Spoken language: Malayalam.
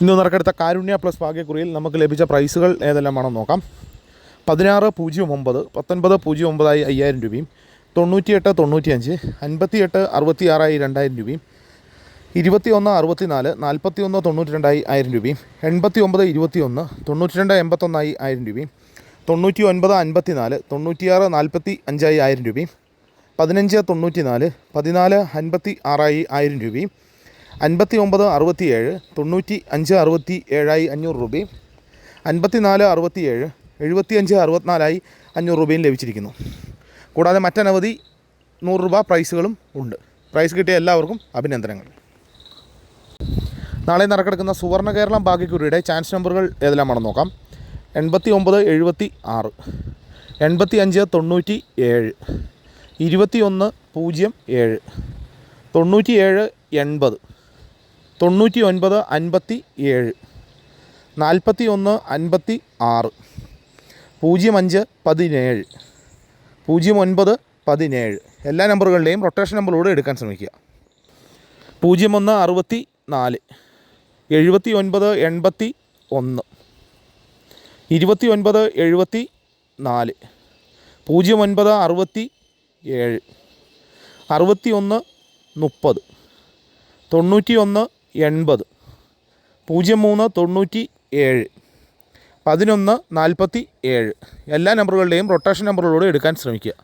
ഇന്ന് നറുക്കെടുത്ത കാരുണ്യ പ്ലസ് ഭാഗ്യക്കുറിയിൽ നമുക്ക് ലഭിച്ച പ്രൈസുകൾ ഏതെല്ലാമാണെന്ന് നോക്കാം. 1609, 1909 5000 രൂപയും, 98 95, 58 66 2000 രൂപയും, 21 64 41 92 1000 രൂപയും, 89 21 92 81 1000 രൂപയും, 99 54 96 45 1000 രൂപയും, 15 94 14 56 1000 രൂപയും, 59 67 95 67 500 രൂപയും, 54 67 75 64 500 രൂപയും ലഭിച്ചിരിക്കുന്നു. കൂടാതെ മറ്റനവധി 100 രൂപ പ്രൈസുകളും ഉണ്ട്. പ്രൈസ് കിട്ടിയ എല്ലാവർക്കും അഭിനന്ദനങ്ങൾ. നാളെ നറുക്കെടുക്കുന്ന സുവർണ്ണ കേരളം ഭാഗ്യക്കുറിയുടെ ചാൻസ് നമ്പറുകൾ ഏതെല്ലാമാണെന്ന് നോക്കാം. 89 76, 85 97, 21 07, 97 80, 99 57, 41 56, 05 17, 09 17. എല്ലാ നമ്പറുകളുടെയും റൊട്ടേഷൻ നമ്പറിലൂടെ എടുക്കാൻ ശ്രമിക്കുക. 01 64, 79 81, 29 74, 09 67, 61 30, 91 80, 03 97, 11 47. എല്ലാ നമ്പറുകളുടെയും റൊട്ടേഷൻ നമ്പറുകളോട് എടുക്കാൻ ശ്രമിക്കുക.